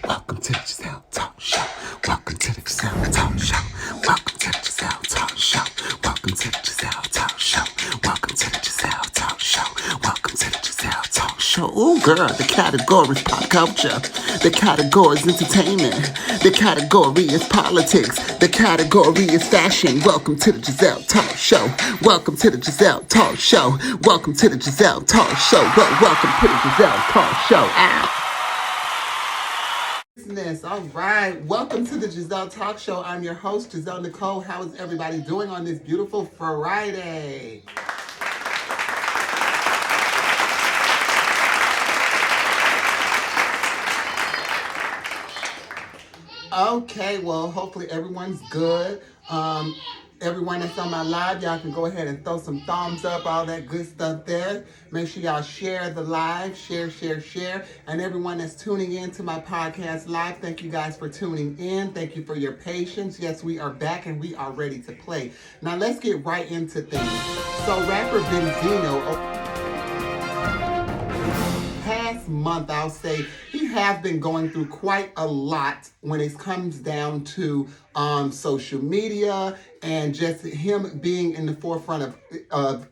Welcome to the Giselle Talk Show. Welcome to the Giselle Talk Show. Welcome to the Giselle Talk Show. Welcome to the Giselle Talk Show. Welcome to the Giselle Talk Show. Welcome to the Giselle Talk Show. Ooh, girl, the category is pop culture. The category is entertainment. The category is politics. The category is fashion. Welcome to the Giselle Talk Show. Welcome to the Giselle Talk Show. Welcome to the Giselle Talk Show. Welcome to the Giselle Talk Show. Ow. All right, welcome to the Giselle Talk Show. I'm your host, Giselle Nicole. How is everybody doing on this beautiful Friday? Okay, well, hopefully everyone's good. Everyone that's on my live, y'all can go ahead and throw some thumbs up, all that good stuff there. Make sure y'all share the live, share. And everyone that's tuning in to my podcast live, thank you guys for tuning in. Thank you for your patience. Yes, we are back and we are ready to play. Now let's get right into things. So rapper Benzino, past month, I'll say he has been going through quite a lot when it comes down to social media and just him being in the forefront of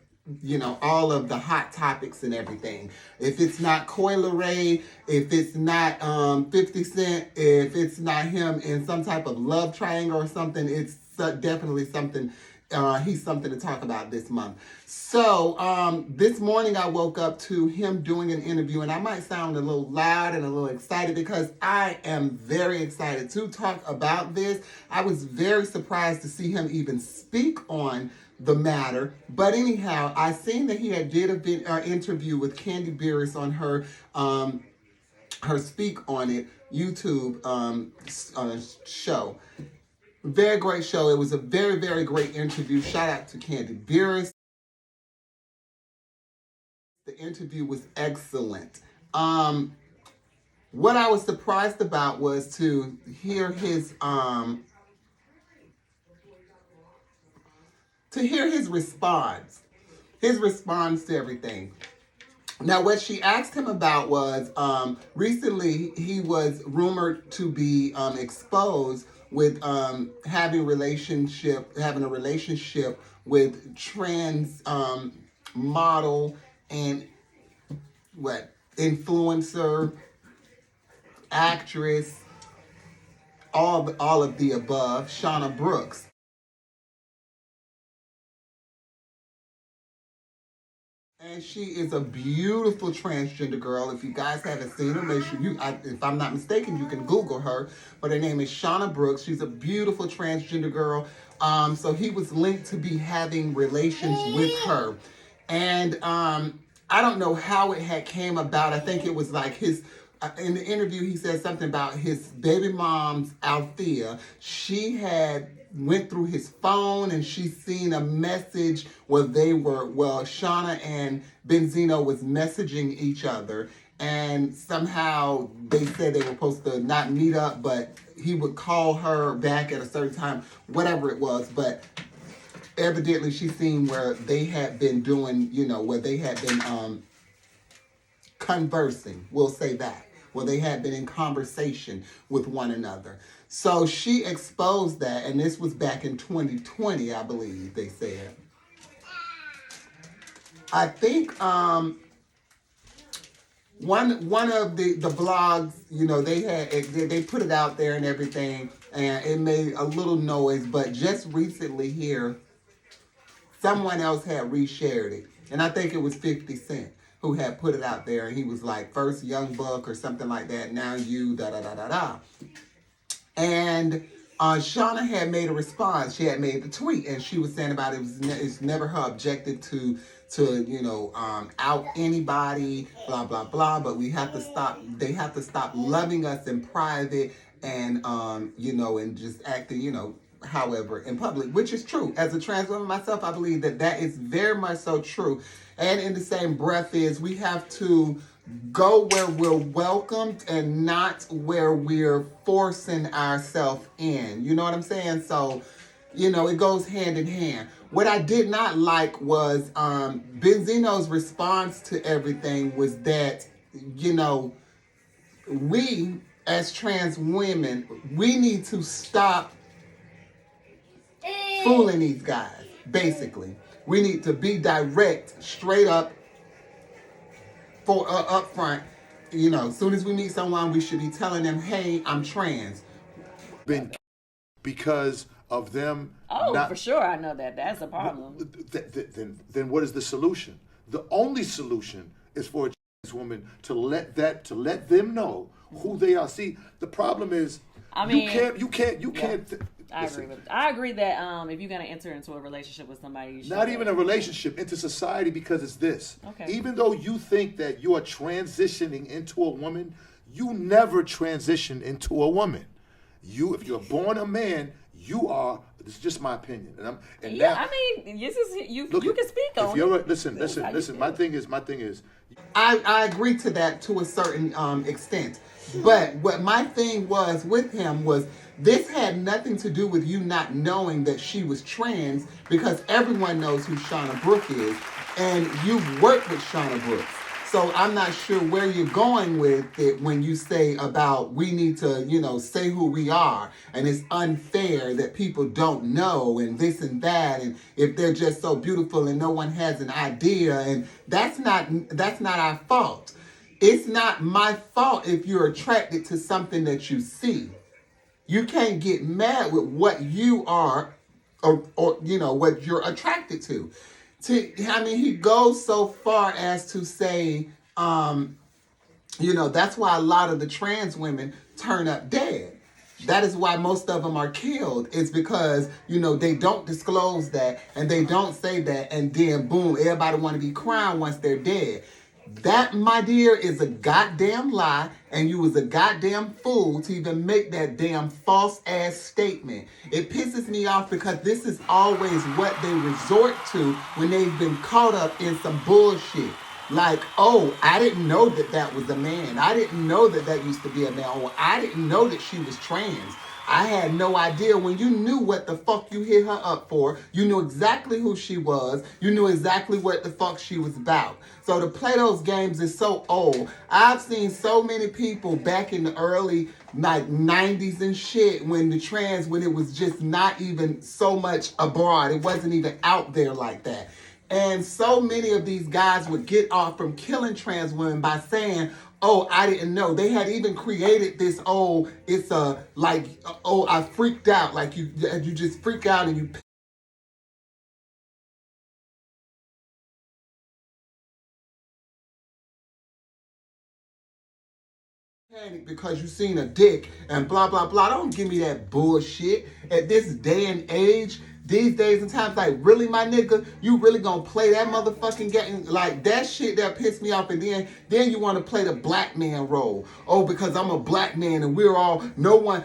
all of the hot topics and everything. If it's not Coi Leray, if it's not 50 Cent, if it's not him in some type of love triangle or something, it's definitely something. He's something to talk about this month. So this morning I woke up to him doing an interview, and I might sound a little loud and a little excited because I am very excited to talk about this. I was very surprised to see him even speak on the matter. But anyhow, I seen that he had did an interview with Kandi Buruss on her Speak On It YouTube show. Very great show. It was a very, very great interview. Shout out to Kandi Buruss. The interview was excellent. What I was surprised about was to hear his response. His response to everything. Now, what she asked him about was recently he was rumored to be exposed with having a relationship with trans model and influencer, actress, all of the above, Shauna Brooks. And she is a beautiful transgender girl. If you guys haven't seen her, make sure if I'm not mistaken, you can Google her. But her name is Shauna Brooks. She's a beautiful transgender girl. So he was linked to be having relations with her. And I don't know how it had came about. I think it was like in the interview, he said something about his baby mom's Althea. She had went through his phone and she seen a message where Shauna and Benzino was messaging each other, and somehow they said they were supposed to not meet up, but he would call her back at a certain time, whatever it was. But evidently she seen where they had been doing, where they had been conversing, we'll say that. Well, they had been in conversation with one another. So she exposed that, and this was back in 2020, I believe they said. I think one of the blogs, they put it out there and everything, and it made a little noise. But just recently here, someone else had reshared it, and I think it was 50 Cent who had put it out there, and he was like, first Young Buck or something like that, now you, da-da-da-da-da. And Shauna had made a response. She had made the tweet, and she was saying about it's never her objective to out anybody, blah, blah, blah, but they have to stop loving us in private and, and just acting, however, in public, which is true. As a trans woman myself, I believe that is very much so true. And in the same breath is we have to go where we're welcomed and not where we're forcing ourselves in. You know what I'm saying? So, it goes hand in hand. What I did not like was Benzino's response to everything was that, we as trans women, we need to stop fooling these guys, basically. We need to be direct, straight up, up front. You know, as soon as we meet someone, we should be telling them, hey, I'm trans. Because of them. Oh, for sure, I know that. That's a problem. Then what is the solution? The only solution is for a trans woman to let them know who they are. See, the problem is, I mean, you can't. I agree that if you're gonna enter into a relationship with somebody, you should not even a relationship, into society, because it's this. Okay. Even though you think that you are transitioning into a woman, you never transition into a woman. If you're born a man, you are. This is just my opinion, I mean, this is you can speak on. If you're listen. My thing is. I agree to that to a certain extent, but what my thing was with him was this had nothing to do with you not knowing that she was trans, because everyone knows who Shauna Brooke is, and you've worked with Shauna Brooke. So I'm not sure where you're going with it when you say about we need to, say who we are. And it's unfair that people don't know and this and that. And if they're just so beautiful and no one has an idea. And that's not our fault. It's not my fault if you're attracted to something that you see. You can't get mad with what you are or what you're attracted to. He goes so far as to say, that's why a lot of the trans women turn up dead. That is why most of them are killed. It's because, they don't disclose that and they don't say that. And then, boom, everybody want to be crying once they're dead. That, my dear, is a goddamn lie, and you was a goddamn fool to even make that damn false-ass statement. It pisses me off because this is always what they resort to when they've been caught up in some bullshit. Like, oh, I didn't know that was a man. I didn't know that used to be a man. Or I didn't know that she was trans. I had no idea. When you knew what the fuck you hit her up for, you knew exactly who she was. You knew exactly what the fuck she was about. So to play those games is so old. I've seen so many people back in the early 90s and shit when it was just not even so much abroad. It wasn't even out there like that. And so many of these guys would get off from killing trans women by saying, oh, I didn't know. They had even created this, I freaked out. Like you just freak out and you panic because you seen a dick and blah, blah, blah. Don't give me that bullshit. At this day and age, these days and times, like, really, my nigga, you really gonna play that motherfucking game? Like, that shit that pissed me off. And then you want to play the black man role. Oh, because I'm a black man and we're all, no one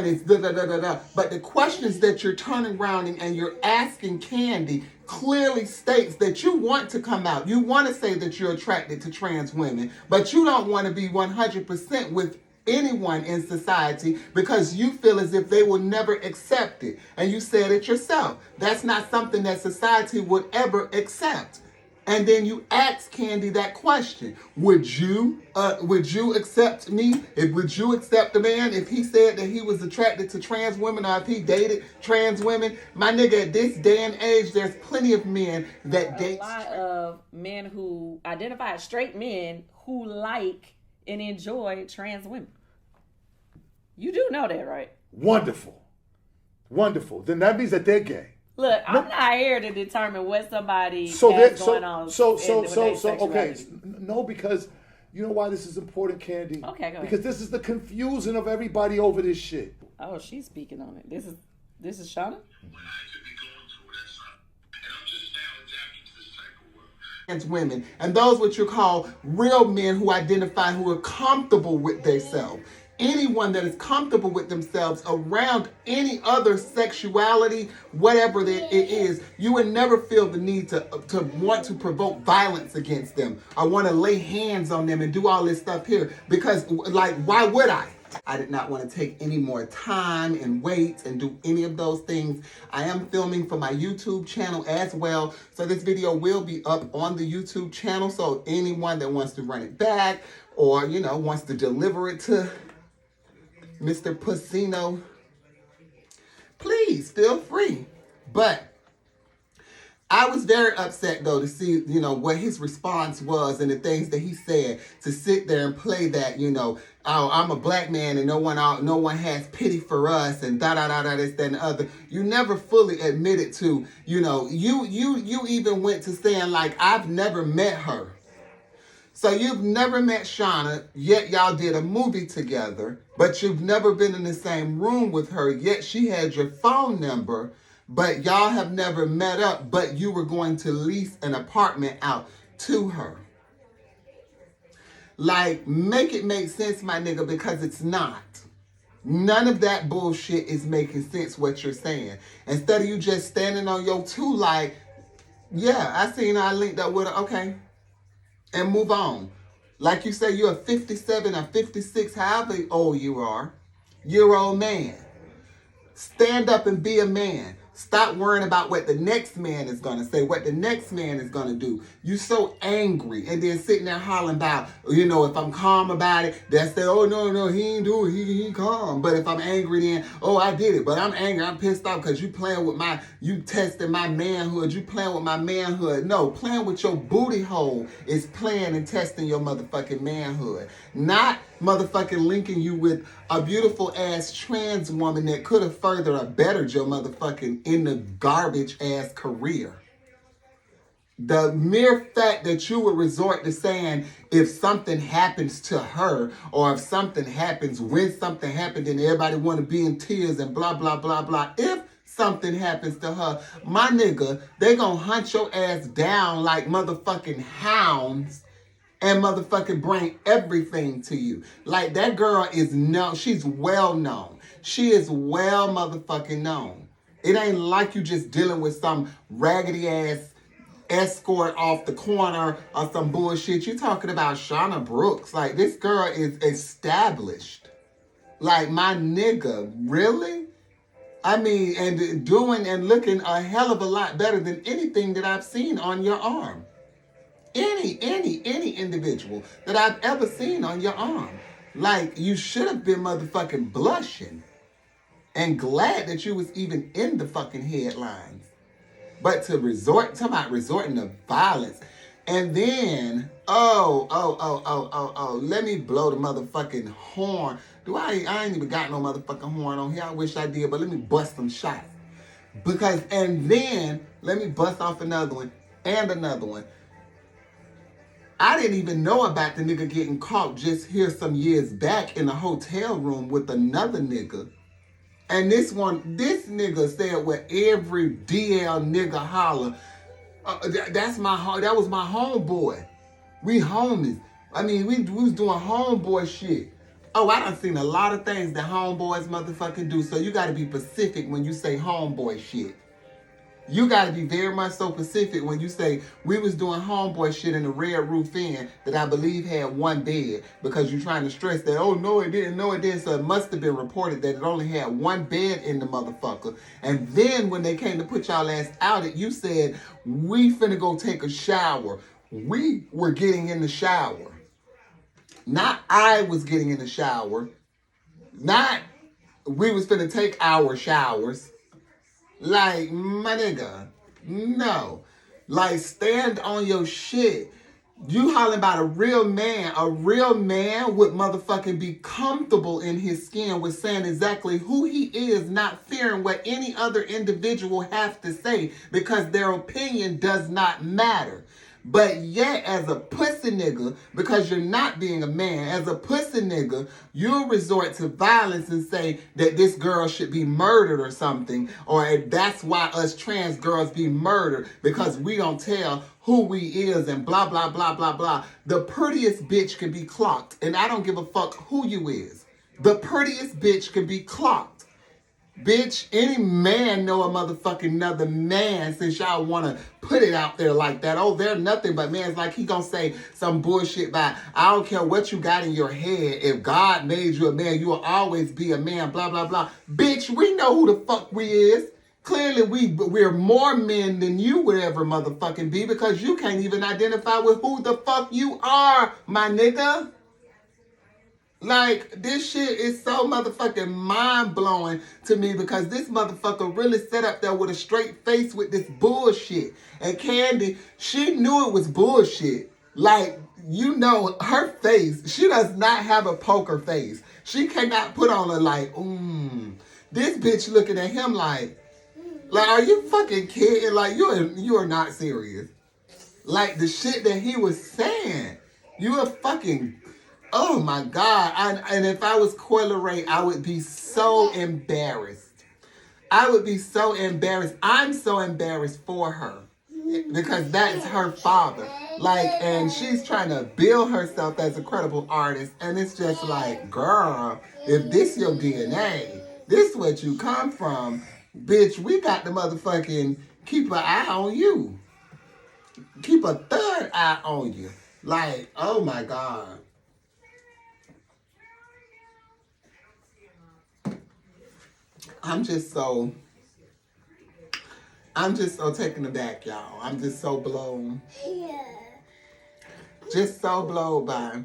is da-da-da-da-da. But the questions that you're turning around and you're asking Kandi clearly states that you want to come out. You want to say that you're attracted to trans women, but you don't want to be 100% with anyone in society because you feel as if they will never accept it. And you said it yourself. That's not something that society would ever accept. And then you ask Kandi that question. Would you accept me? Would you accept a man if he said that he was attracted to trans women or if he dated trans women? My nigga, at this day and age, there's plenty of men that date. A lot of men who identify as straight men who like and enjoy trans women. You do know that, right? Wonderful. Then that means that they're gay. Look, I'm not here to determine what somebody has going on. Okay. No, because you know why this is important, Kandi? Okay, go ahead. Because this is the confusion of everybody over this shit. Oh, she's speaking on it. This is Shauna? Trans women, and those what you call real men who identify, who are comfortable with themselves. Anyone that is comfortable with themselves around any other sexuality, whatever it is, you would never feel the need to want to provoke violence against them. I want to lay hands on them and do all this stuff here because, like, why would I? I did not want to take any more time and wait and do any of those things. I am filming for my YouTube channel as well. So this video will be up on the YouTube channel. So anyone that wants to run it back or, wants to deliver it to Mr. Benzino, please feel free. But I was very upset though to see, what his response was and the things that he said, to sit there and play that, oh, I'm a black man and no one has pity for us and this, that, and the other. You never fully admitted to, you even went to saying like, I've never met her. So you've never met Shauna, yet y'all did a movie together, but you've never been in the same room with her, yet she had your phone number, but y'all have never met up, but you were going to lease an apartment out to her. Like, make it make sense, my nigga, because it's not. None of that bullshit is making sense what you're saying. Instead of you just standing on your two like, yeah, I seen her, I linked up with her, okay. And move on. Like you say, you're a 57 or 56, however old you are, year-old man. Stand up and be a man. Stop worrying about what the next man is going to say, what the next man is going to do. You so angry and then sitting there hollering about, if I'm calm about it, that's say, oh, no, he ain't do it, he calm. But if I'm angry then, oh, I did it. But I'm angry, I'm pissed off because you testing my manhood, you playing with my manhood. No, playing with your booty hole is playing and testing your motherfucking manhood. Not motherfucking linking you with a beautiful ass trans woman that could have furthered or bettered your motherfucking in the garbage ass career. The mere fact that you would resort to saying if something happens to her or if something happens, when something happened, and everybody want to be in tears and blah, blah, blah, blah. If something happens to her, my nigga, they gonna hunt your ass down like motherfucking hounds and motherfucking bring everything to you. Like, that girl is known. She's well known. She is well motherfucking known. It ain't like you just dealing with some raggedy ass escort off the corner or some bullshit. You talking about Shauna Brooks. Like, this girl is established. Like, my nigga, really? I mean, and doing and looking a hell of a lot better than anything that I've seen on your arm. Any individual that I've ever seen on your arm. Like, you should have been motherfucking blushing and glad that you was even in the fucking headlines. But to resorting to violence. And then, let me blow the motherfucking horn. I ain't even got no motherfucking horn on here. I wish I did, but let me bust some shots. And then, let me bust off another one and another one. I didn't even know about the nigga getting caught just here some years back in a hotel room with another nigga. And this nigga said what every DL nigga holler. That was my homeboy. We homies. I mean, we was doing homeboy shit. Oh, I done seen a lot of things that homeboys motherfucking do. So you gotta be specific when you say homeboy shit. You gotta be very much so specific when you say we was doing homeboy shit in the Red Roof Inn that I believe had one bed, because you're trying to stress that, oh no it didn't, so it must have been reported that it only had one bed in the motherfucker. And then when they came to put y'all ass out, you said we finna go take a shower. We were getting in the shower. Not I was getting in the shower. Not we was finna take our showers. Like, my nigga, no. Like, stand on your shit. You hollering about a real man. A real man would motherfucking be comfortable in his skin with saying exactly who he is, not fearing what any other individual has to say, because their opinion does not matter. But yet, as a pussy nigga, because you're not being a man, as a pussy nigga, you'll resort to violence and say that this girl should be murdered or something, or that's why us trans girls be murdered, because we don't tell who we is and blah, blah, blah, blah, blah. The prettiest bitch can be clocked, and I don't give a fuck who you is. The prettiest bitch can be clocked. Bitch, any man know a motherfucking another man, since y'all want to put it out there like that. Oh, they're nothing but men. It's like he gonna say some bullshit about, I don't care what you got in your head. If God made you a man, you will always be a man, blah, blah, blah. Bitch, we know who the fuck we is. Clearly, we're more men than you would ever motherfucking be, because you can't even identify with who the fuck you are, my nigga. Like, this shit is so motherfucking mind-blowing to me because this motherfucker really sat up there with a straight face with this bullshit. And Kandi, she knew it was bullshit. Like, you know, her face, she does not have a poker face. She cannot put on a like, This bitch looking at him like, are you fucking kidding? Like, you are not serious. Like, the shit that he was saying, you are fucking... Oh my God. And if I was Coyle Ray, I would be so embarrassed. I would be so embarrassed. I'm so embarrassed for her because that's her father. Like, and she's trying to build herself as a credible artist. And it's just like, girl, if this your DNA, this what you come from, bitch, we got to motherfucking keep an eye on you. Keep a third eye on you. Like, oh my God. I'm just so taken aback, y'all. I'm just so blown. Just so blown by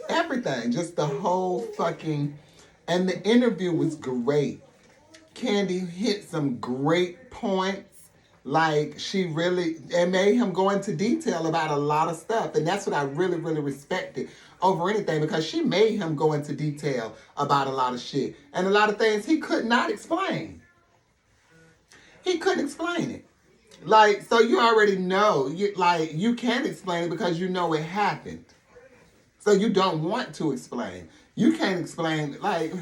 everything. Just the whole fucking... And the interview was great. Kandi hit some great points. Like, she really... It made him go into detail about a lot of stuff. And that's what I really, really respected over anything, because she made him go into detail about a lot of shit. And a lot of things he could not explain. He couldn't explain it. Like, so you already know. You can't explain it because you know it happened. So you don't want to explain. You can't explain, like...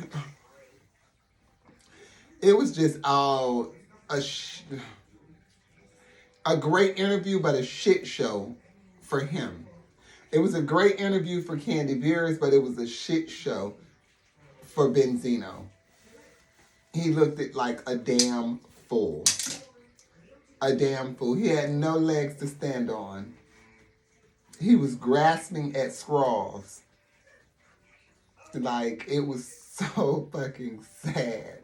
It was just all a great interview, but a shit show for him. It was a great interview for Kandi Buruss, but it was a shit show for Benzino. He looked like a damn fool. A damn fool. He had no legs to stand on. He was grasping at straws. Like, it was so fucking sad.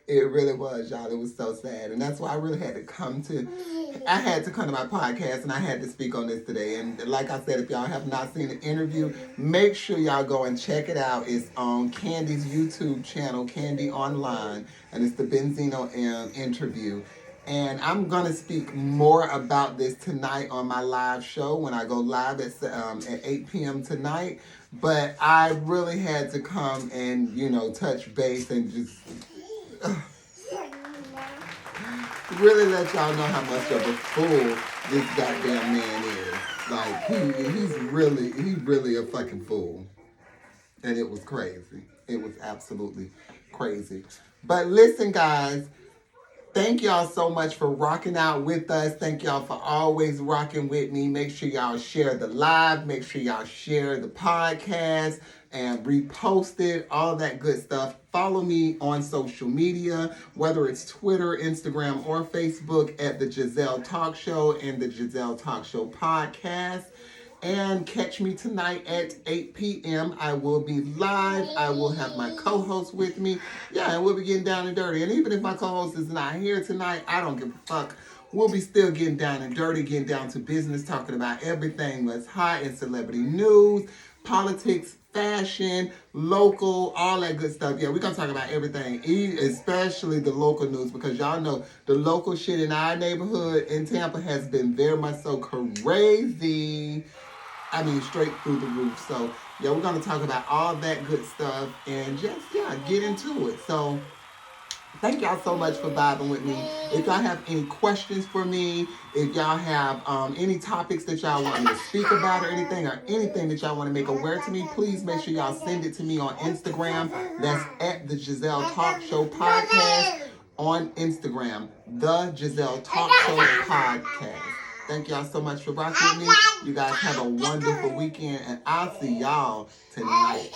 It really was, y'all. It was so sad. And that's why I really had to come to my podcast, and I had to speak on this today. And like I said, if y'all have not seen the interview, make sure y'all go and check it out. It's on Kandi's YouTube channel, Kandi Online, and it's the Benzino interview. And I'm going to speak more about this tonight on my live show when I go live at 8 p.m. tonight. But I really had to come and, touch base and just... really let y'all know how much of a fool this goddamn man is. Like, he's really a fucking fool. And it was crazy. It was absolutely crazy. But listen, guys, thank y'all so much for rocking out with us. Thank y'all for always rocking with me. Make sure y'all share the live. Make sure y'all share the podcast and repost it, all that good stuff. Follow me on social media, whether it's Twitter, Instagram, or Facebook at The Giselle Talk Show and The Giselle Talk Show Podcast. And catch me tonight at 8 p.m. I will be live. I will have my co-host with me. Yeah, and we'll be getting down and dirty. And even if my co-host is not here tonight, I don't give a fuck. We'll be still getting down and dirty, getting down to business, talking about everything that's hot in celebrity news, politics, fashion, local, all that good stuff. Yeah, we're going to talk about everything, especially the local news, because y'all know the local shit in our neighborhood in Tampa has been very much so crazy. I mean, straight through the roof. So, yeah, we're going to talk about all that good stuff and just, get into it. So, thank y'all so much for vibing with me. If y'all have any questions for me, if y'all have any topics that y'all want me to speak about or anything that y'all want to make aware to me, please make sure y'all send it to me on Instagram. That's at the Giselle Talk Show Podcast on Instagram. The Giselle Talk Show Podcast. Thank y'all so much for rocking with me. You guys have a wonderful weekend, and I'll see y'all tonight.